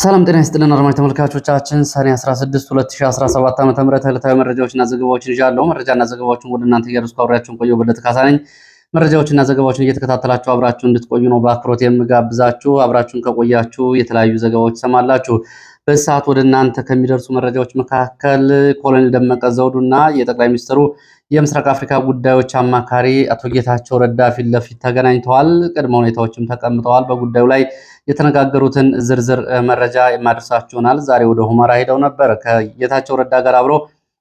ሰላም ጤና ይስጥልን አድማጭ ተመልካቾቻችን፣ ሰኔ 16 2017 ዓ.ም ዕለታዊ መረጃዎችና ዘገባዎችን ይዣለሁ። መረጃና ዘገባዎችን ወደ እናንተ እያደረስኩ አብሬያችሁን ቆየሁ። በለጠ ካሳ ነኝ። መረጃዎችና ዘገባዎችን እየተከታተላችሁ አብራችሁ እንድትቆዩ ነው በአክብሮት የምጋብዛችሁ። አብራችሁን ከቆያችሁ የተለያዩ ዘገባዎች ትሰማላችሁ። በዚህ ሰዓት ወደ እናንተ ከሚደርሱ መረጃዎች መካከል ኮሎኔል ደመቀ ዘውዱና የጠቅላይ ሚኒስትሩ የምስራቅ አፍሪካ ጉዳዮች አማካሪ አቶ ጌታቸው ረዳ ፊት ለፊት ተገናኝተዋል። ቅድመ ሁኔታዎችም ተቀምጠዋል። በጉዳዩ ላይ የተነጋገሩትን ዝርዝር መረጃ የማደርሳችሁናል። ዛሬ ወደ ሁመራ ሄደው ነበር። ከጌታቸው ረዳ ጋር አብሮ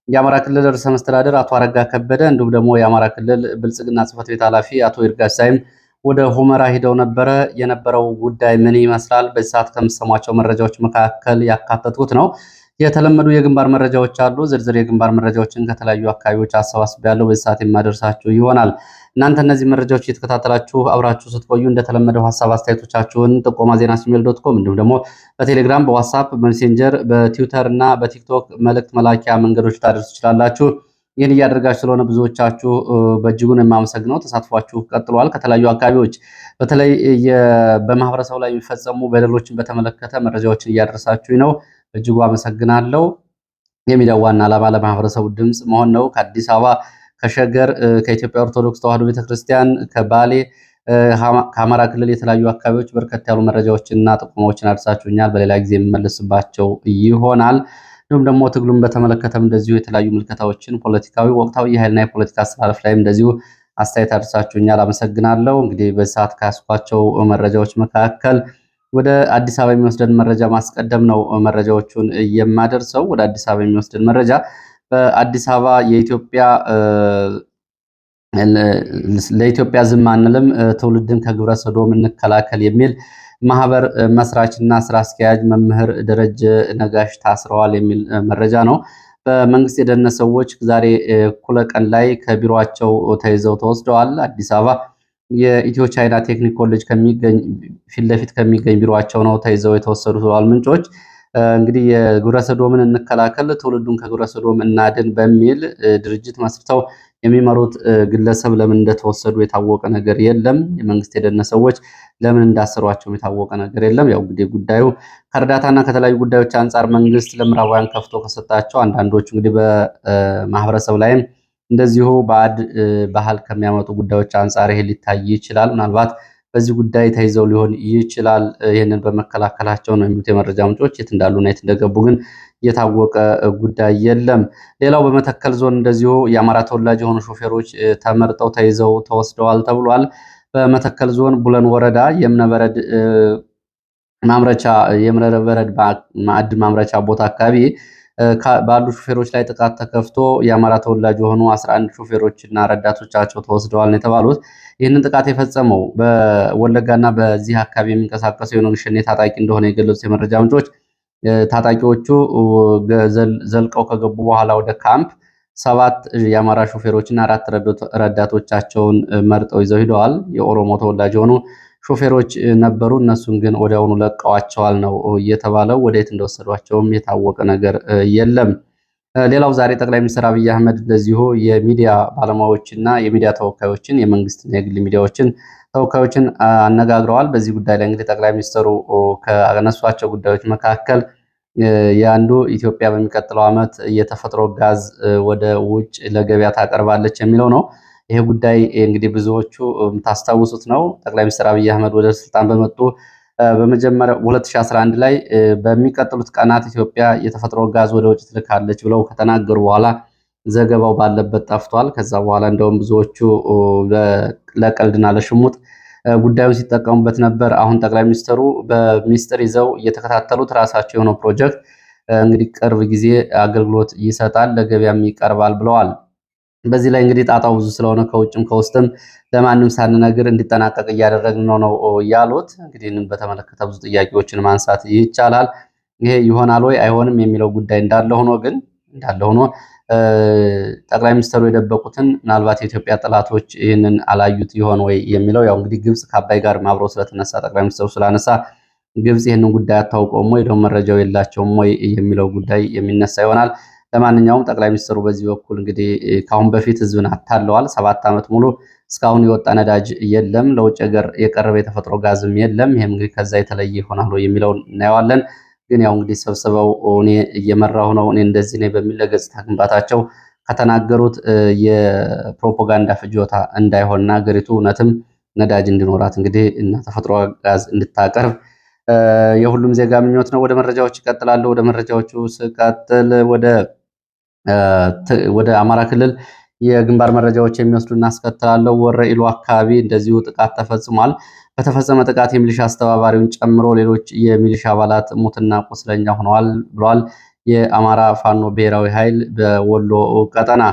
የአማራ ክልል ርዕሰ መስተዳድር አቶ አረጋ ከበደ እንዲሁም ደግሞ የአማራ ክልል ብልጽግና ጽሕፈት ቤት ኃላፊ አቶ ይርጋሽ ሳይም ወደ ሁመራ ሄደው ነበረ። የነበረው ጉዳይ ምን ይመስላል? በዚህ ሰዓት ከምሰሟቸው መረጃዎች መካከል ያካተቱት ነው። የተለመዱ የግንባር መረጃዎች አሉ። ዝርዝር የግንባር መረጃዎችን ከተለያዩ አካባቢዎች አሰባስቤያለሁ። በዚህ ሰዓት የማደርሳችሁ ይሆናል። እናንተ እነዚህ መረጃዎች እየተከታተላችሁ አብራችሁ ስትቆዩ እንደተለመደው ሀሳብ አስተያየቶቻችሁን ጥቆማ@ዜና@gmail.com እንዲሁም ደግሞ በቴሌግራም፣ በዋትስአፕ፣ በሜሴንጀር፣ በትዊተር እና በቲክቶክ መልእክት መላኪያ መንገዶች ታደርሱ ትችላላችሁ። ይህን እያደረጋችሁ ስለሆነ ብዙዎቻችሁ በእጅጉን የማመሰግነው። ተሳትፏችሁ ቀጥሏል። ከተለያዩ አካባቢዎች በተለይ በማህበረሰቡ ላይ የሚፈጸሙ በደሎችን በተመለከተ መረጃዎችን እያደረሳችሁ ነው። በእጅጉ አመሰግናለሁ። የሚዲያው ዋና ዓላማ ለማህበረሰቡ ድምፅ መሆን ነው። ከአዲስ አበባ፣ ከሸገር፣ ከኢትዮጵያ ኦርቶዶክስ ተዋሕዶ ቤተክርስቲያን፣ ከባሌ፣ ከአማራ ክልል የተለያዩ አካባቢዎች በርከት ያሉ መረጃዎችንና ጥቆማዎችን አድርሳችሁኛል። በሌላ ጊዜ የምመለስባቸው ይሆናል። እንዲሁም ደግሞ ትግሉን በተመለከተም እንደዚሁ የተለያዩ ምልከታዎችን ፖለቲካዊ፣ ወቅታዊ የኃይልና የፖለቲካ አስተላለፍ ላይም እንደዚሁ አስተያየት አድርሳችሁኛል። አመሰግናለሁ። እንግዲህ በሰዓት ካስኳቸው መረጃዎች መካከል ወደ አዲስ አበባ የሚወስደን መረጃ ማስቀደም ነው። መረጃዎቹን የማደርሰው ወደ አዲስ አበባ የሚወስደን መረጃ በአዲስ አበባ ለኢትዮጵያ ዝም አንልም ትውልድን ከግብረ ሰዶም እንከላከል የሚል ማህበር መስራችና ስራ አስኪያጅ መምህር ደረጀ ነጋሽ ታስረዋል የሚል መረጃ ነው። በመንግስት የደህንነት ሰዎች ዛሬ እኩለ ቀን ላይ ከቢሮአቸው ተይዘው ተወስደዋል። አዲስ አበባ የኢትዮ ቻይና ቴክኒክ ኮሌጅ ፊት ለፊት ከሚገኝ ቢሮአቸው ነው ተይዘው የተወሰዱ ተብሏል ምንጮች። እንግዲህ የግብረ ሰዶምን እንከላከል ትውልዱን ከግብረ ሰዶም እናድን በሚል ድርጅት መስርተው የሚመሩት ግለሰብ ለምን እንደተወሰዱ የታወቀ ነገር የለም። የመንግስት የደህንነት ሰዎች ለምን እንዳሰሯቸው የታወቀ ነገር የለም። ያው እንግዲህ ጉዳዩ ከእርዳታና ከተለያዩ ጉዳዮች አንጻር መንግስት ለምዕራባውያን ከፍቶ ከሰጣቸው አንዳንዶቹ እንግዲህ በማህበረሰብ ላይም እንደዚሁ ባዕድ ባህል ከሚያመጡ ጉዳዮች አንጻር ይሄ ሊታይ ይችላል። ምናልባት በዚህ ጉዳይ ተይዘው ሊሆን ይችላል። ይህንን በመከላከላቸው ነው የሚሉት የመረጃ ምንጮች። የት እንዳሉና የት እንደገቡ ግን የታወቀ ጉዳይ የለም። ሌላው በመተከል ዞን እንደዚሁ የአማራ ተወላጅ የሆኑ ሾፌሮች ተመርጠው ተይዘው ተወስደዋል ተብሏል። በመተከል ዞን ቡለን ወረዳ የእምነበረድ ማዕድን ማምረቻ ቦታ አካባቢ ባሉ ሾፌሮች ላይ ጥቃት ተከፍቶ የአማራ ተወላጅ የሆኑ 11 ሾፌሮች እና ረዳቶቻቸው ተወስደዋል ነው የተባሉት። ይህንን ጥቃት የፈጸመው በወለጋና በዚህ አካባቢ የሚንቀሳቀሰው የኦነግ ሸኔ ታጣቂ እንደሆነ የገለጹት የመረጃ ምንጮች ታጣቂዎቹ ዘልቀው ከገቡ በኋላ ወደ ካምፕ 7 የአማራ ሾፌሮችና 4 ረዳቶቻቸውን መርጠው ይዘው ሂደዋል። የኦሮሞ ተወላጅ የሆኑ ሾፌሮች ነበሩ። እነሱን ግን ወዲያውኑ ለቀዋቸዋል ነው እየተባለው። ወደየት እንደወሰዷቸውም የታወቀ ነገር የለም። ሌላው ዛሬ ጠቅላይ ሚኒስትር አብይ አህመድ እንደዚሁ የሚዲያ ባለሙያዎችና የሚዲያ ተወካዮችን የመንግስትና የግል ሚዲያዎችን ተወካዮችን አነጋግረዋል። በዚህ ጉዳይ ላይ እንግዲህ ጠቅላይ ሚኒስትሩ ከነሷቸው ጉዳዮች መካከል የአንዱ ኢትዮጵያ በሚቀጥለው ዓመት የተፈጥሮ ጋዝ ወደ ውጭ ለገበያ ታቀርባለች የሚለው ነው። ይሄ ጉዳይ እንግዲህ ብዙዎቹ ታስታውሱት ነው። ጠቅላይ ሚኒስትር አብይ አህመድ ወደ ስልጣን በመጡ በመጀመሪያ 2011 ላይ በሚቀጥሉት ቀናት ኢትዮጵያ የተፈጥሮ ጋዝ ወደ ውጭ ትልካለች ብለው ከተናገሩ በኋላ ዘገባው ባለበት ጠፍቷል። ከዛ በኋላ እንደውም ብዙዎቹ ለቀልድና ለሽሙጥ ጉዳዩን ሲጠቀሙበት ነበር። አሁን ጠቅላይ ሚኒስትሩ በሚስጥር ይዘው እየተከታተሉት ራሳቸው የሆነው ፕሮጀክት እንግዲህ ቅርብ ጊዜ አገልግሎት ይሰጣል፣ ለገበያም ይቀርባል ብለዋል። በዚህ ላይ እንግዲህ ጣጣው ብዙ ስለሆነ ከውጭም ከውስጥም ለማንም ሳንነግር እንዲጠናቀቅ እያደረግን ነው ያሉት። እንግዲህ ይህንን በተመለከተ ብዙ ጥያቄዎችን ማንሳት ይቻላል። ይሄ ይሆናል ወይ አይሆንም የሚለው ጉዳይ እንዳለ ሆኖ ጠቅላይ ሚኒስትሩ የደበቁትን ምናልባት የኢትዮጵያ ጠላቶች ይህንን አላዩት ይሆን ወይ የሚለው ያው እንግዲህ ግብጽ ከአባይ ጋር አብሮ ስለተነሳ ጠቅላይ ሚኒስትሩ ስላነሳ ግብጽ ይህንን ጉዳይ አታውቀውም ወይ ደግሞ መረጃው የላቸውም ወይ የሚለው ጉዳይ የሚነሳ ይሆናል። ለማንኛውም ጠቅላይ ሚኒስትሩ በዚህ በኩል እንግዲህ ካሁን በፊት ህዝብን አታለዋል። 7 ዓመት ሙሉ እስካሁን የወጣ ነዳጅ የለም፣ ለውጭ ሀገር የቀረበ የተፈጥሮ ጋዝም የለም። ይሄም እንግዲህ ከዛ የተለየ ይሆናል የሚለውን እናየዋለን። ግን ያው እንግዲህ ሰብስበው እኔ እየመራሁ ነው እኔ እንደዚህ ነኝ በሚል ለገጽታ ግንባታቸው ከተናገሩት የፕሮፓጋንዳ ፍጆታ እንዳይሆንና ሀገሪቱ እውነትም ነዳጅ እንዲኖራት እንግዲህ እና ተፈጥሮ ጋዝ እንድታቀርብ የሁሉም ዜጋ ምኞት ነው። ወደ መረጃዎች ይቀጥላሉ። ወደ መረጃዎቹ ስቀጥል ወደ አማራ ክልል የግንባር መረጃዎች የሚወስዱ እናስከትላለሁ። ወረኢሉ አካባቢ እንደዚሁ ጥቃት ተፈጽሟል። በተፈጸመ ጥቃት የሚሊሻ አስተባባሪውን ጨምሮ ሌሎች የሚሊሻ አባላት ሙትና ቁስለኛ ሆነዋል ብሏል። የአማራ ፋኖ ብሔራዊ ኃይል በወሎ ቀጠና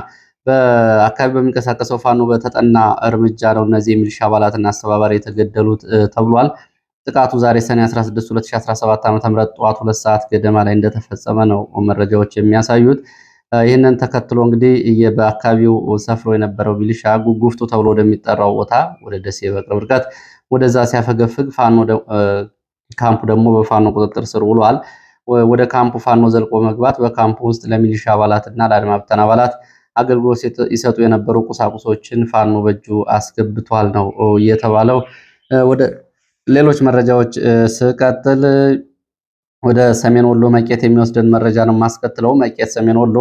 በአካባቢ በሚንቀሳቀሰው ፋኖ በተጠና እርምጃ ነው እነዚህ የሚሊሻ አባላትና አስተባባሪ የተገደሉት ተብሏል። ጥቃቱ ዛሬ ሰኔ 16 2017 ዓ.ም ጠዋት 2 ሰዓት ገደማ ላይ እንደተፈጸመ ነው መረጃዎች የሚያሳዩት። ይህንን ተከትሎ እንግዲህ በአካባቢው ሰፍሮ የነበረው ሚሊሻ ጉጉፍቱ ተብሎ ወደሚጠራው ቦታ ወደ ደሴ በቅርብ ርቀት ወደዛ ሲያፈገፍግ ካምፑ ደግሞ በፋኖ ቁጥጥር ስር ውሏል። ወደ ካምፑ ፋኖ ዘልቆ መግባት በካምፑ ውስጥ ለሚሊሻ አባላትና ለአድማ ብተና አባላት አገልግሎት ይሰጡ የነበሩ ቁሳቁሶችን ፋኖ በእጁ አስገብቷል ነው የተባለው። ወደ ሌሎች መረጃዎች ስቀጥል ወደ ሰሜን ወሎ መቄት የሚወስደን መረጃ ነው የማስከትለው። መቄት ሰሜን ወሎ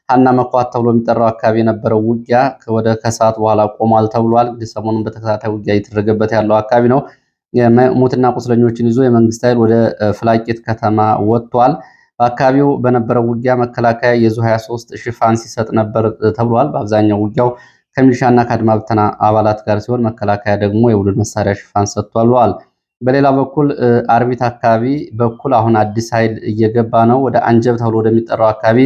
ሀና መኳት ተብሎ የሚጠራው አካባቢ የነበረው ውጊያ ወደ ከሰዓት በኋላ ቆሟል ተብሏል። እንግዲህ ሰሞኑን በተከታታይ ውጊያ እየተደረገበት ያለው አካባቢ ነው። ሞትና ቁስለኞችን ይዞ የመንግስት ኃይል ወደ ፍላቂት ከተማ ወጥቷል። በአካባቢው በነበረው ውጊያ መከላከያ የዙ 23 ሽፋን ሲሰጥ ነበር ተብሏል። በአብዛኛው ውጊያው ከሚሊሻና ከአድማ ብተና አባላት ጋር ሲሆን መከላከያ ደግሞ የቡድን መሳሪያ ሽፋን ሰጥቷል ብለዋል። በሌላ በኩል አርቢት አካባቢ በኩል አሁን አዲስ ኃይል እየገባ ነው። ወደ አንጀብ ተብሎ ወደሚጠራው አካባቢ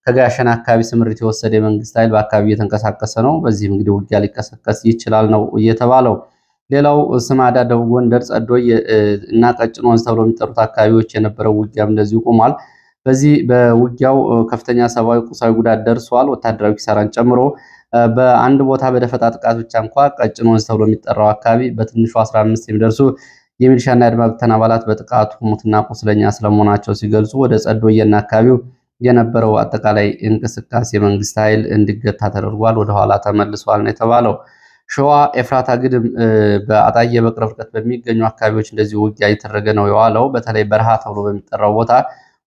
ከጋሸና አካባቢ ስምሪት የወሰደ የመንግስት ኃይል በአካባቢ እየተንቀሳቀሰ ነው። በዚህም እንግዲህ ውጊያ ሊቀሰቀስ ይችላል ነው እየተባለው። ሌላው ስማዳ፣ ደቡብ ጎንደር፣ ጸዶይ እና ቀጭን ወንዝ ተብሎ የሚጠሩት አካባቢዎች የነበረው ውጊያም እንደዚሁ ቆሟል። በዚህ በውጊያው ከፍተኛ ሰብአዊ፣ ቁሳዊ ጉዳት ደርሷል። ወታደራዊ ኪሳራን ጨምሮ በአንድ ቦታ በደፈጣ ጥቃት ብቻ እንኳ ቀጭን ወንዝ ተብሎ የሚጠራው አካባቢ በትንሹ 15 የሚደርሱ የሚሊሻና የአድማ ብተና አባላት በጥቃቱ ሙትና ቁስለኛ ስለመሆናቸው ሲገልጹ ወደ ጸዶየና አካባቢው የነበረው አጠቃላይ እንቅስቃሴ መንግስት ኃይል እንዲገታ ተደርጓል፣ ወደኋላ ተመልሷል ነው የተባለው። ሸዋ ኤፍራታ ግድም በአጣዬ በቅርብ ርቀት በሚገኙ አካባቢዎች እንደዚህ ውጊያ እየተደረገ ነው የዋለው። በተለይ በረሃ ተብሎ በሚጠራው ቦታ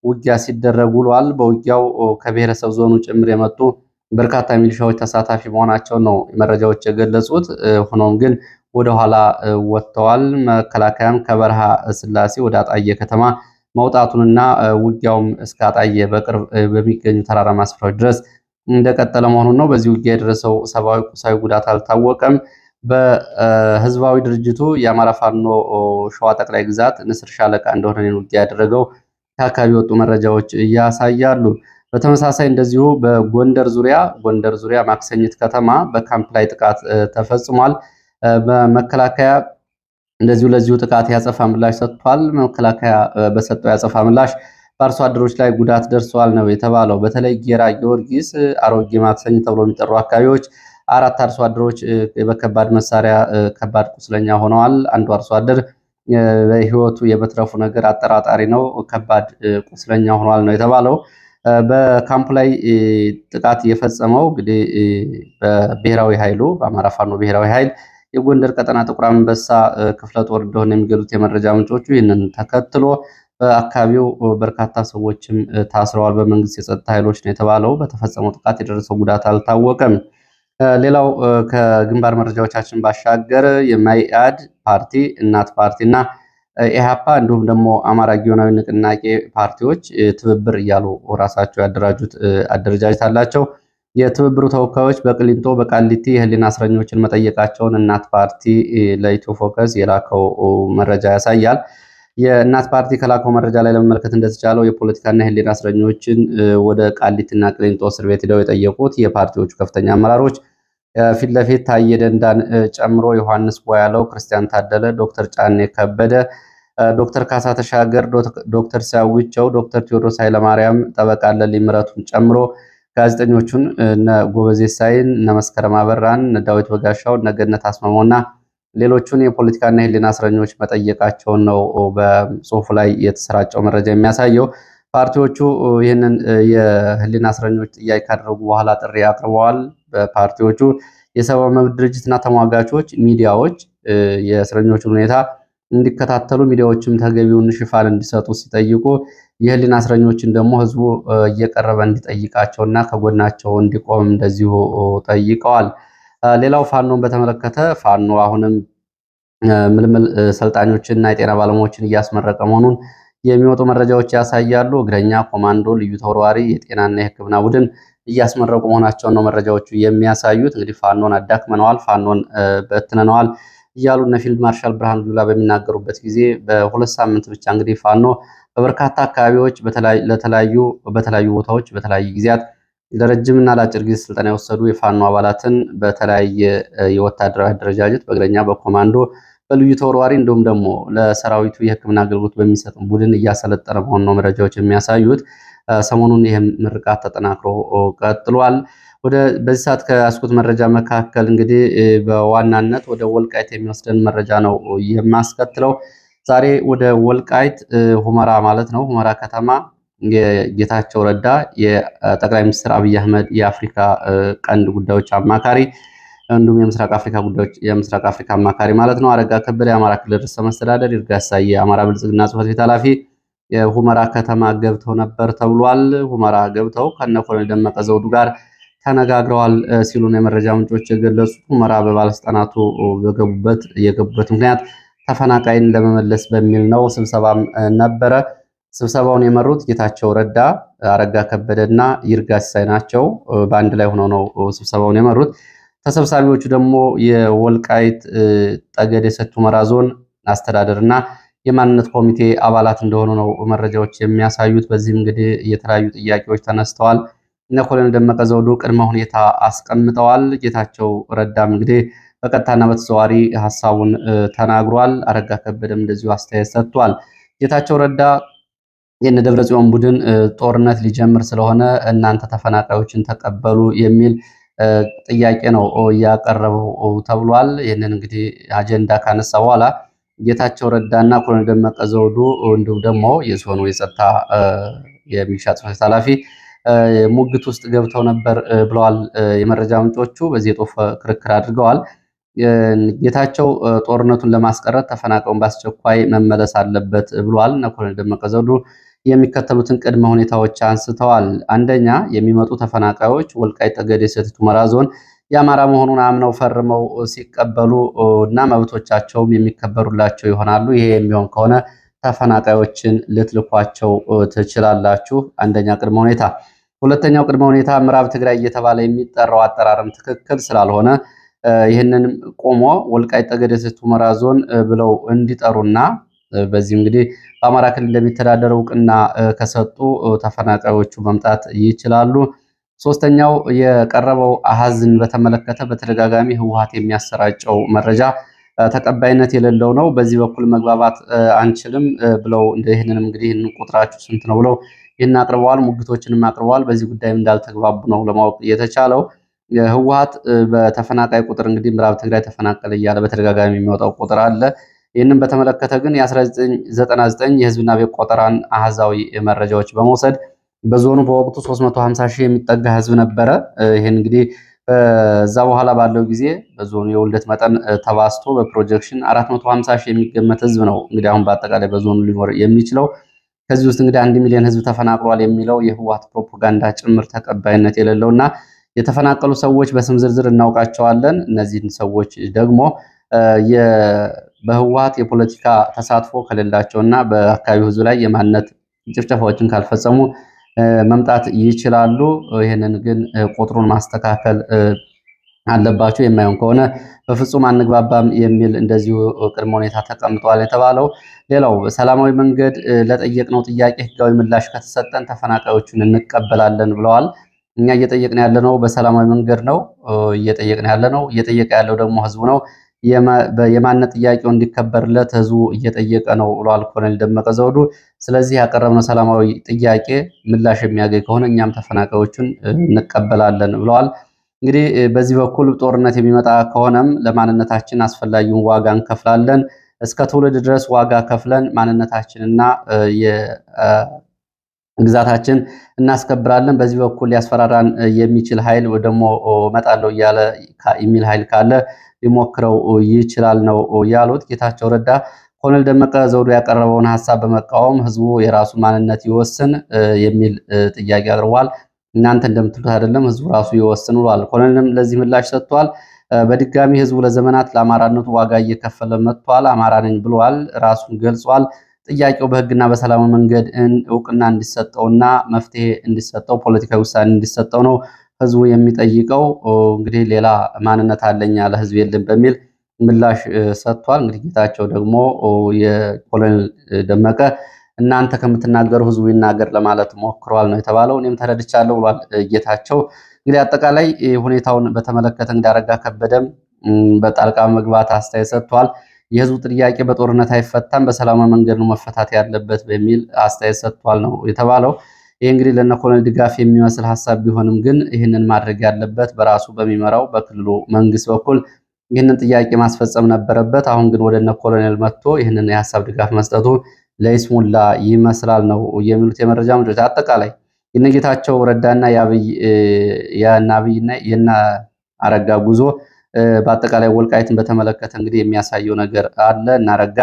ውጊያ ሲደረግ ውሏል። በውጊያው ከብሔረሰብ ዞኑ ጭምር የመጡ በርካታ ሚሊሻዎች ተሳታፊ መሆናቸው ነው መረጃዎች የገለጹት። ሆኖም ግን ወደኋላ ወጥተዋል። መከላከያም ከበረሃ ስላሴ ወደ አጣዬ ከተማ መውጣቱንና ውጊያውም እስከ አጣዬ በቅርብ በሚገኙ ተራራማ ስፍራዎች ድረስ እንደቀጠለ መሆኑን ነው። በዚህ ውጊያ የደረሰው ሰብአዊ፣ ቁሳዊ ጉዳት አልታወቀም። በህዝባዊ ድርጅቱ የአማራ ፋኖ ሸዋ ጠቅላይ ግዛት ንስር ሻለቃ እንደሆነ ውጊያ ያደረገው ከአካባቢ የወጡ መረጃዎች ያሳያሉ። በተመሳሳይ እንደዚሁ በጎንደር ዙሪያ ማክሰኝት ከተማ በካምፕ ላይ ጥቃት ተፈጽሟል። በመከላከያ እንደዚሁ ለዚሁ ጥቃት ያጸፋ ምላሽ ሰጥቷል። መከላከያ በሰጠው ያጸፋ ምላሽ በአርሶ አደሮች ላይ ጉዳት ደርሷል ነው የተባለው። በተለይ ጌራ ጊዮርጊስ፣ አሮጌ ማክሰኝት ተብሎ የሚጠሩ አካባቢዎች 4 አርሶ አደሮች በከባድ መሳሪያ ከባድ ቁስለኛ ሆነዋል። አንዱ አርሶ አደር በህይወቱ የመትረፉ ነገር አጠራጣሪ ነው። ከባድ ቁስለኛ ሆኗል ነው የተባለው። በካምፕ ላይ ጥቃት የፈጸመው እንግዲህ በብሔራዊ ኃይሉ በአማራ ፋኖ ብሔራዊ ኃይል የጎንደር ቀጠና ጥቁር አንበሳ ክፍለ ጦር እንደሆነ የሚገልጹት የመረጃ ምንጮቹ ይህንን ተከትሎ በአካባቢው በርካታ ሰዎችም ታስረዋል በመንግስት የጸጥታ ኃይሎች ነው የተባለው። በተፈጸመው ጥቃት የደረሰው ጉዳት አልታወቀም። ሌላው ከግንባር መረጃዎቻችን ባሻገር የመኢአድ ፓርቲ፣ እናት ፓርቲ እና ኢህአፓ እንዲሁም ደግሞ አማራ ጊዮናዊ ንቅናቄ ፓርቲዎች ትብብር እያሉ ራሳቸው ያደራጁት አደረጃጀት አላቸው። የትብብሩ ተወካዮች በቅሊንጦ በቃሊቲ የህሊና እስረኞችን መጠየቃቸውን እናት ፓርቲ ለኢትዮ ፎከስ የላከው መረጃ ያሳያል። የእናት ፓርቲ ከላከው መረጃ ላይ ለመመልከት እንደተቻለው የፖለቲካና የህሊና እስረኞችን ወደ ቃሊቲና ቅሊንጦ እስር ቤት ሄደው የጠየቁት የፓርቲዎቹ ከፍተኛ አመራሮች ፊት ለፊት ታዬ ደንዳን ጨምሮ ዮሐንስ ቦያለው፣ ክርስቲያን ታደለ፣ ዶክተር ጫኔ ከበደ፣ ዶክተር ካሳ ተሻገር፣ ዶክተር ሲያዊቸው፣ ዶክተር ቴዎድሮስ ኃይለማርያም፣ ጠበቃ ለሊ ምረቱን ጨምሮ ጋዜጠኞቹን እነ ጎበዜ ሳይን፣ እነ መስከረም አበራን፣ እነ ዳዊት በጋሻው፣ እነ ገነት አስማማውና ሌሎቹን የፖለቲካና የህሊና እስረኞች መጠየቃቸውን ነው በጽሁፉ ላይ የተሰራጨው መረጃ የሚያሳየው። ፓርቲዎቹ ይህንን የህሊና እስረኞች ጥያቄ ካደረጉ በኋላ ጥሪ አቅርበዋል። በፓርቲዎቹ የሰብአዊ መብት ድርጅትና ተሟጋቾች፣ ሚዲያዎች የእስረኞቹን ሁኔታ እንዲከታተሉ ሚዲያዎችም ተገቢውን ሽፋን እንዲሰጡ ሲጠይቁ የህሊና እስረኞችን ደግሞ ህዝቡ እየቀረበ እንዲጠይቃቸውና ከጎናቸው እንዲቆም እንደዚሁ ጠይቀዋል። ሌላው ፋኖን በተመለከተ ፋኖ አሁንም ምልምል ሰልጣኞችንና የጤና ባለሙያዎችን እያስመረቀ መሆኑን የሚወጡ መረጃዎች ያሳያሉ። እግረኛ፣ ኮማንዶ፣ ልዩ ተወርዋሪ፣ የጤናና የሕክምና ቡድን እያስመረቁ መሆናቸውን ነው መረጃዎቹ የሚያሳዩት። እንግዲህ ፋኖን አዳክመነዋል፣ ፋኖን በትነነዋል እያሉ እነ ፊልድ ማርሻል ብርሃኑ ጁላ በሚናገሩበት ጊዜ በሁለት ሳምንት ብቻ እንግዲህ ፋኖ በበርካታ አካባቢዎች በተለያዩ ቦታዎች በተለያዩ ጊዜያት ለረጅምና ለአጭር ጊዜ ስልጠና የወሰዱ የፋኖ አባላትን በተለያየ የወታደራዊ አደረጃጀት በእግረኛ፣ በኮማንዶ፣ በልዩ ተወርዋሪ እንዲሁም ደግሞ ለሰራዊቱ የሕክምና አገልግሎት በሚሰጥ ቡድን እያሰለጠነ መሆኑን ነው መረጃዎች የሚያሳዩት። ሰሞኑን ይህም ምርቃት ተጠናክሮ ቀጥሏል። በዚህ ሰዓት ከያዝኩት መረጃ መካከል እንግዲህ በዋናነት ወደ ወልቃይት የሚወስደን መረጃ ነው የማስከትለው። ዛሬ ወደ ወልቃይት ሁመራ ማለት ነው ሁመራ ከተማ የጌታቸው ረዳ የጠቅላይ ሚኒስትር አብይ አህመድ የአፍሪካ ቀንድ ጉዳዮች አማካሪ እንዲሁም የምስራቅ አፍሪካ አማካሪ ማለት ነው አረጋ ከበደ፣ የአማራ ክልል ርዕሰ መስተዳደር ይርጋ አሳዬ የአማራ ብልጽግና ጽሕፈት ቤት ኃላፊ የሁመራ ከተማ ገብተው ነበር ተብሏል። ሁመራ ገብተው ከነ ኮሎኔል ደመቀ ዘውዱ ጋር ተነጋግረዋል ሲሉ ነው የመረጃ ምንጮች የገለጹት። ሁመራ በባለስልጣናቱ የገቡበት ምክንያት ተፈናቃይን ለመመለስ በሚል ነው። ስብሰባም ነበረ። ስብሰባውን የመሩት ጌታቸው ረዳ፣ አረጋ ከበደና ይርጋ ሲሳይ ናቸው። በአንድ ላይ ሆነው ነው ስብሰባውን የመሩት። ተሰብሳቢዎቹ ደግሞ የወልቃይት ጠገዴ ሰቲት ሁመራ ዞን አስተዳደርና የማንነት ኮሚቴ አባላት እንደሆኑ ነው መረጃዎች የሚያሳዩት። በዚህም እንግዲህ የተለያዩ ጥያቄዎች ተነስተዋል። እነ ኮሎኔል ደመቀ ዘውዱ ቅድመ ሁኔታ አስቀምጠዋል። ጌታቸው ረዳም እንግዲህ በቀጥታና በተዘዋዋሪ ሀሳቡን ተናግሯል። አረጋ ከበደም እንደዚሁ አስተያየት ሰጥቷል። ጌታቸው ረዳ የነ ደብረ ጽዮን ቡድን ጦርነት ሊጀምር ስለሆነ እናንተ ተፈናቃዮችን ተቀበሉ የሚል ጥያቄ ነው እያቀረበው ተብሏል። ይህንን እንግዲህ አጀንዳ ካነሳ በኋላ ጌታቸው ረዳና ኮሎኔል ደመቀ ዘውዱ እንዲሁም ደግሞ የዞኑ የጸጥታ የሚሊሻ ጽሕፈት ቤት ኃላፊ ሙግት ውስጥ ገብተው ነበር ብለዋል የመረጃ ምንጮቹ። በዚህ የጦፈ ክርክር አድርገዋል። ጌታቸው ጦርነቱን ለማስቀረት ተፈናቃዩን በአስቸኳይ መመለስ አለበት ብለዋል። እነ ኮሎኔል ደመቀ ዘውዱ የሚከተሉትን ቅድመ ሁኔታዎች አንስተዋል። አንደኛ፣ የሚመጡ ተፈናቃዮች ወልቃይት ጠገዴ ሰቲት ሁመራ ዞን የአማራ መሆኑን አምነው ፈርመው ሲቀበሉ እና መብቶቻቸውም የሚከበሩላቸው ይሆናሉ። ይሄ የሚሆን ከሆነ ተፈናቃዮችን ልትልኳቸው ትችላላችሁ። አንደኛ ቅድመ ሁኔታ። ሁለተኛው ቅድመ ሁኔታ ምዕራብ ትግራይ እየተባለ የሚጠራው አጠራርም ትክክል ስላልሆነ ይህንን ቆሞ ወልቃይት ጠገዴ ሰቲት ሁመራ ዞን ብለው እንዲጠሩና በዚህ እንግዲህ በአማራ ክልል እንደሚተዳደር እውቅና ከሰጡ ተፈናቃዮቹ መምጣት ይችላሉ። ሶስተኛው የቀረበው አሃዝን በተመለከተ በተደጋጋሚ ህወሓት የሚያሰራጨው መረጃ ተቀባይነት የሌለው ነው። በዚህ በኩል መግባባት አንችልም ብለው ይህንንም እንግዲህ ቁጥራችሁ ስንት ነው ብለው ይህን አቅርበዋል። ሙግቶችንም አቅርበዋል። በዚህ ጉዳይም እንዳልተግባቡ ነው ለማወቅ የተቻለው። ህወሓት በተፈናቃይ ቁጥር እንግዲህ ምዕራብ ትግራይ ተፈናቀለ እያለ በተደጋጋሚ የሚወጣው ቁጥር አለ። ይህንን በተመለከተ ግን የ1999 የህዝብና ቤት ቆጠራን አሃዛዊ መረጃዎች በመውሰድ በዞኑ በወቅቱ 350 ሺህ የሚጠጋ ህዝብ ነበረ። ይህን እንግዲህ በዛ በኋላ ባለው ጊዜ በዞኑ የውልደት መጠን ተባስቶ በፕሮጀክሽን 450 ሺህ የሚገመት ህዝብ ነው እንግዲህ አሁን በአጠቃላይ በዞኑ ሊኖር የሚችለው። ከዚህ ውስጥ እንግዲህ 1 ሚሊዮን ህዝብ ተፈናቅሏል የሚለው የህወሓት ፕሮፓጋንዳ ጭምር ተቀባይነት የሌለውና የተፈናቀሉ ሰዎች በስም ዝርዝር እናውቃቸዋለን። እነዚህን ሰዎች ደግሞ በህወሓት የፖለቲካ ተሳትፎ ከሌላቸውና በአካባቢው ህዝብ ላይ የማንነት ጭፍጨፋዎችን ካልፈጸሙ መምጣት ይችላሉ። ይህንን ግን ቁጥሩን ማስተካከል አለባቸው። የማይሆን ከሆነ በፍጹም አንግባባም የሚል እንደዚሁ ቅድመ ሁኔታ ተቀምጧል የተባለው። ሌላው ሰላማዊ መንገድ ለጠየቅነው ጥያቄ ህጋዊ ምላሽ ከተሰጠን ተፈናቃዮቹን እንቀበላለን ብለዋል። እኛ እየጠየቅን ያለነው በሰላማዊ መንገድ ነው። እየጠየቀ ያለው ደግሞ ህዝቡ ነው። የማንነት ጥያቄው እንዲከበርለት ህዝቡ እየጠየቀ ነው ብለዋል ኮሎኔል ደመቀ ዘውዱ። ስለዚህ ያቀረብነው ሰላማዊ ጥያቄ ምላሽ የሚያገኝ ከሆነ እኛም ተፈናቃዮቹን እንቀበላለን ብለዋል። እንግዲህ በዚህ በኩል ጦርነት የሚመጣ ከሆነም ለማንነታችን አስፈላጊውን ዋጋ እንከፍላለን። እስከ ትውልድ ድረስ ዋጋ ከፍለን ማንነታችንና ግዛታችን እናስከብራለን። በዚህ በኩል ሊያስፈራራን የሚችል ኃይል ወይ ደግሞ እመጣለሁ እያለ የሚል ኃይል ካለ ሊሞክረው ይችላል ነው ያሉት ጌታቸው ረዳ። ኮሎኔል ደመቀ ዘውዱ ያቀረበውን ሀሳብ በመቃወም ህዝቡ የራሱ ማንነት ይወስን የሚል ጥያቄ አቅርቧል። እናንተ እንደምትሉት አይደለም፣ ህዝቡ ራሱ ይወስን ብሏል። ኮሎኔልም ለዚህ ምላሽ ሰጥቷል። በድጋሚ ህዝቡ ለዘመናት ለአማራነቱ ዋጋ እየከፈለ መጥቷል። አማራ ነኝ ብሏል። ራሱን ገልጿል። ጥያቄው በህግና በሰላማዊ መንገድ እውቅና እንዲሰጠውና መፍትሄ እንዲሰጠው ፖለቲካዊ ውሳኔ እንዲሰጠው ነው ህዝቡ የሚጠይቀው። እንግዲህ ሌላ ማንነት አለኝ ያለ ህዝብ የለም በሚል ምላሽ ሰጥቷል። እንግዲህ ጌታቸው ደግሞ የኮሎኔል ደመቀ እናንተ ከምትናገሩ ህዝቡ ይናገር ለማለት ሞክረዋል ነው የተባለው። እኔም ተረድቻለሁ ብሏል ጌታቸው። እንግዲህ አጠቃላይ ሁኔታውን በተመለከተ እንግዲህ አረጋ ከበደም በጣልቃ መግባት አስተያየት ሰጥቷል። የህዝቡ ጥያቄ በጦርነት አይፈታም፣ በሰላማዊ መንገድ ነው መፈታት ያለበት በሚል አስተያየት ሰጥቷል ነው የተባለው። ይህ እንግዲህ ለነ ኮሎኔል ድጋፍ የሚመስል ሀሳብ ቢሆንም ግን ይህንን ማድረግ ያለበት በራሱ በሚመራው በክልሉ መንግስት በኩል ይህንን ጥያቄ ማስፈጸም ነበረበት። አሁን ግን ወደ እነ ኮሎኔል መጥቶ ይህንን የሀሳብ ድጋፍ መስጠቱ ለይስሙላ ይመስላል ነው የሚሉት የመረጃ ምንጮች። አጠቃላይ የነጌታቸው ረዳና የአብይና የነ አረጋ ጉዞ በአጠቃላይ ወልቃይትን በተመለከተ እንግዲህ የሚያሳየው ነገር አለ። እና አረጋ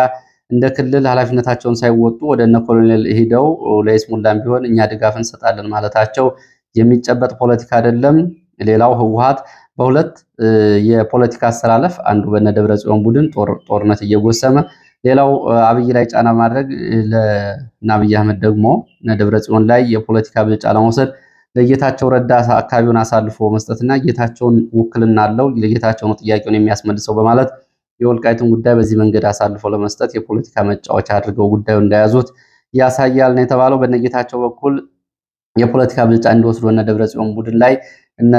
እንደ ክልል ኃላፊነታቸውን ሳይወጡ ወደ እነ ኮሎኔል ሄደው ለይስሙላም ቢሆን እኛ ድጋፍ እንሰጣለን ማለታቸው የሚጨበጥ ፖለቲካ አይደለም። ሌላው ህወሓት በሁለት የፖለቲካ አስተላለፍ አንዱ በነ ደብረጽዮን ቡድን ጦርነት እየጎሰመ ሌላው አብይ ላይ ጫና ማድረግ ለና አብይ አህመድ ደግሞ እነ ደብረጽዮን ላይ የፖለቲካ ብልጫ ለመውሰድ ለጌታቸው ረዳ አካባቢውን አሳልፎ መስጠትና ጌታቸውን ውክልና አለው ለጌታቸው ነው ጥያቄውን የሚያስመልሰው በማለት የወልቃይትን ጉዳይ በዚህ መንገድ አሳልፎ ለመስጠት የፖለቲካ መጫወቻ አድርገው ጉዳዩ እንዳያዙት ያሳያል ነው የተባለው። በነጌታቸው በኩል የፖለቲካ ብልጫ እንዲወስዱ እነ ደብረጽዮን ቡድን ላይ እነ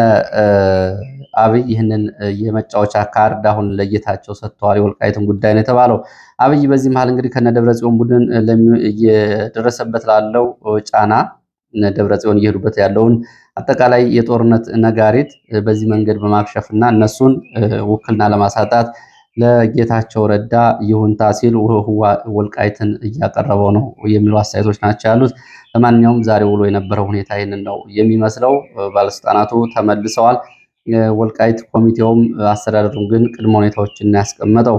አብይ ይህንን የመጫወቻ ካርድ አሁን ለጌታቸው ሰጥተዋል። የወልቃይትን ጉዳይ ነው የተባለው። አብይ በዚህ መሃል እንግዲህ ከነ ደብረጽዮን ቡድን እየደረሰበት ላለው ጫና እነ ደብረጽዮን እየሄዱበት ያለውን አጠቃላይ የጦርነት ነጋሪት በዚህ መንገድ በማክሸፍና እነሱን ውክልና ለማሳጣት ለጌታቸው ረዳ ይሁንታ ሲል ወልቃይትን እያቀረበው ነው የሚሉ አስተያየቶች ናቸው ያሉት። ለማንኛውም ዛሬ ውሎ የነበረው ሁኔታ ይህንን ነው የሚመስለው። ባለስልጣናቱ ተመልሰዋል። ወልቃይት ኮሚቴውም አስተዳደሩም ግን ቅድመ ሁኔታዎችን ያስቀመጠው።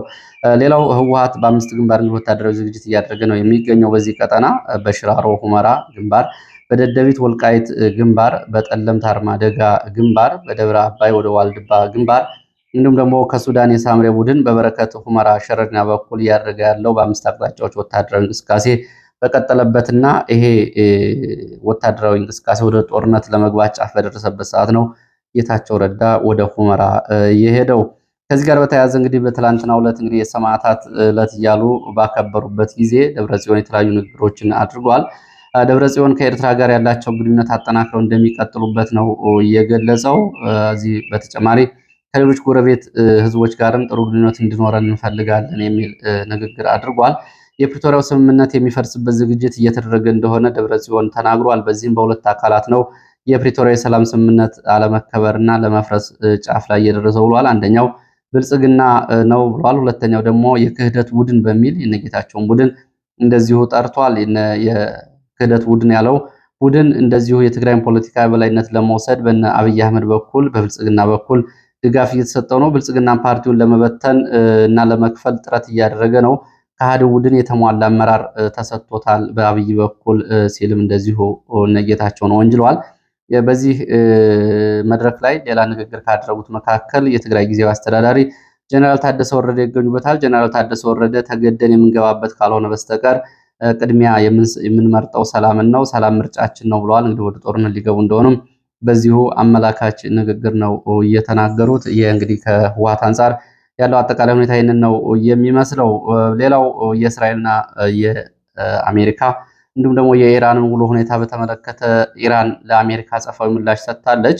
ሌላው ህወሓት በአምስት ግንባር እንግዲህ ወታደራዊ ዝግጅት እያደረገ ነው የሚገኘው። በዚህ ቀጠና በሽራሮ ሁመራ ግንባር፣ በደደቢት ወልቃይት ግንባር፣ በጠለምት አርማደጋ ግንባር፣ በደብረ አባይ ወደ ዋልድባ ግንባር እንዲሁም ደግሞ ከሱዳን የሳምሬ ቡድን በበረከት ሁመራ ሸረሪና በኩል እያደረገ ያለው በአምስት አቅጣጫዎች ወታደራዊ እንቅስቃሴ በቀጠለበትና ይሄ ወታደራዊ እንቅስቃሴ ወደ ጦርነት ለመግባት ጫፍ በደረሰበት ሰዓት ነው ጌታቸው ረዳ ወደ ሁመራ የሄደው። ከዚህ ጋር በተያያዘ እንግዲህ በትላንትናው ዕለት እንግዲህ የሰማዕታት ዕለት እያሉ ባከበሩበት ጊዜ ደብረጽዮን የተለያዩ ንግግሮችን አድርጓል። ደብረጽዮን ከኤርትራ ጋር ያላቸው ግንኙነት አጠናክረው እንደሚቀጥሉበት ነው የገለጸው። እዚህ በተጨማሪ ከሌሎች ጎረቤት ህዝቦች ጋርም ጥሩ ግንኙነት እንዲኖረን እንፈልጋለን የሚል ንግግር አድርጓል። የፕሪቶሪያው ስምምነት የሚፈርስበት ዝግጅት እየተደረገ እንደሆነ ደብረጽዮን ተናግሯል። በዚህም በሁለት አካላት ነው የፕሪቶሪያ የሰላም ስምምነት አለመከበርና ለመፍረስ ጫፍ ላይ እየደረሰው ብሏል። አንደኛው ብልጽግና ነው ብሏል። ሁለተኛው ደግሞ የክህደት ቡድን በሚል የነጌታቸውን ቡድን እንደዚሁ ጠርቷል። የክህደት ቡድን ያለው ቡድን እንደዚሁ የትግራይን ፖለቲካ በላይነት ለመውሰድ በነ አብይ አህመድ በኩል በብልጽግና በኩል ድጋፍ እየተሰጠው ነው። ብልጽግና ፓርቲውን ለመበተን እና ለመክፈል ጥረት እያደረገ ነው። ከሃዲ ቡድን የተሟላ አመራር ተሰጥቶታል በአብይ በኩል ሲልም እንደዚሁ ነጌታቸውን ወንጅለዋል። በዚህ መድረክ ላይ ሌላ ንግግር ካደረጉት መካከል የትግራይ ጊዜያዊ አስተዳዳሪ ጀነራል ታደሰ ወረደ ይገኙበታል። ጀነራል ታደሰ ወረደ ተገደን የምንገባበት ካልሆነ በስተቀር ቅድሚያ የምንመርጠው ሰላምን ነው፣ ሰላም ምርጫችን ነው ብለዋል። እንግዲህ ወደ ጦርነት ሊገቡ እንደሆኑም በዚሁ አመላካች ንግግር ነው እየተናገሩት። ይህ እንግዲህ ከህወሓት አንጻር ያለው አጠቃላይ ሁኔታ ይህንን ነው የሚመስለው። ሌላው የእስራኤልና የአሜሪካ እንዲሁም ደግሞ የኢራንን ውሎ ሁኔታ በተመለከተ ኢራን ለአሜሪካ አጸፋዊ ምላሽ ሰጥታለች።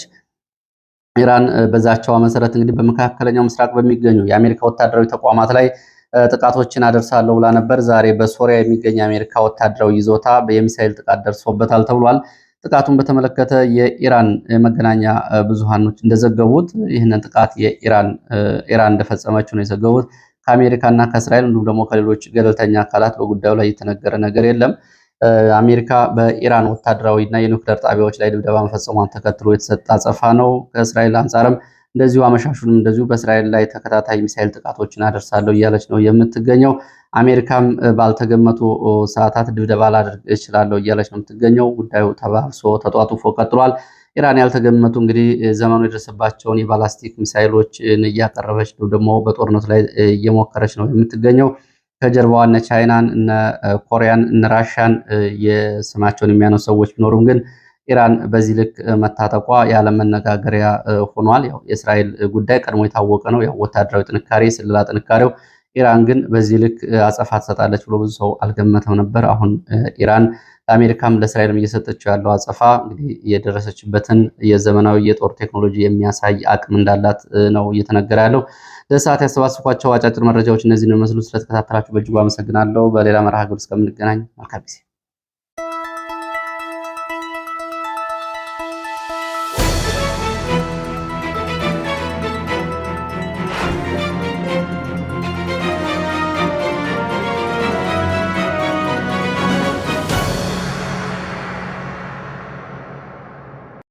ኢራን በዛቻዋ መሰረት እንግዲህ በመካከለኛው ምስራቅ በሚገኙ የአሜሪካ ወታደራዊ ተቋማት ላይ ጥቃቶችን አደርሳለሁ ብላ ነበር። ዛሬ በሶሪያ የሚገኝ የአሜሪካ ወታደራዊ ይዞታ የሚሳኤል ጥቃት ደርሶበታል ተብሏል። ጥቃቱን በተመለከተ የኢራን መገናኛ ብዙሃኖች እንደዘገቡት ይህንን ጥቃት ኢራን እንደፈጸመችው ነው የዘገቡት። ከአሜሪካና ከእስራኤል እንዲሁም ደግሞ ከሌሎች ገለልተኛ አካላት በጉዳዩ ላይ የተነገረ ነገር የለም። አሜሪካ በኢራን ወታደራዊ እና የኒውክሌር ጣቢያዎች ላይ ድብደባ መፈጸሟን ተከትሎ የተሰጠ አጸፋ ነው። ከእስራኤል አንጻርም እንደዚሁ አመሻሹንም እንደዚሁ በእስራኤል ላይ ተከታታይ ሚሳኤል ጥቃቶችን አደርሳለሁ እያለች ነው የምትገኘው። አሜሪካም ባልተገመቱ ሰዓታት ድብደባ ላደርግ እችላለሁ እያለች ነው የምትገኘው። ጉዳዩ ተባብሶ ተጧጡፎ ቀጥሏል። ኢራን ያልተገመቱ እንግዲህ ዘመኑ የደረሰባቸውን የባላስቲክ ሚሳይሎችን እያቀረበች ነው፣ ደግሞ በጦርነቱ ላይ እየሞከረች ነው የምትገኘው። ከጀርባዋ እነ ቻይናን፣ እነ ኮሪያን፣ እነ ራሻን የስማቸውን የሚያነሱ ሰዎች ቢኖሩም ግን ኢራን በዚህ ልክ መታጠቋ የዓለም መነጋገሪያ ሆኗል። ያው የእስራኤል ጉዳይ ቀድሞ የታወቀ ነው። ያው ወታደራዊ ጥንካሬ፣ ስለላ ጥንካሬው ኢራን ግን በዚህ ልክ አጸፋ ትሰጣለች ብሎ ብዙ ሰው አልገመተም ነበር። አሁን ኢራን ለአሜሪካም ለእስራኤልም እየሰጠችው ያለው አጸፋ እንግዲህ የደረሰችበትን የዘመናዊ የጦር ቴክኖሎጂ የሚያሳይ አቅም እንዳላት ነው እየተነገረ ያለው። ለሰዓት ያሰባሰብኳቸው አጫጭር መረጃዎች እነዚህ ነው መስሉ። ስለተከታተላችሁ በእጅጉ አመሰግናለሁ። በሌላ መርሃ ግብር እስከምንገናኝ መልካም ጊዜ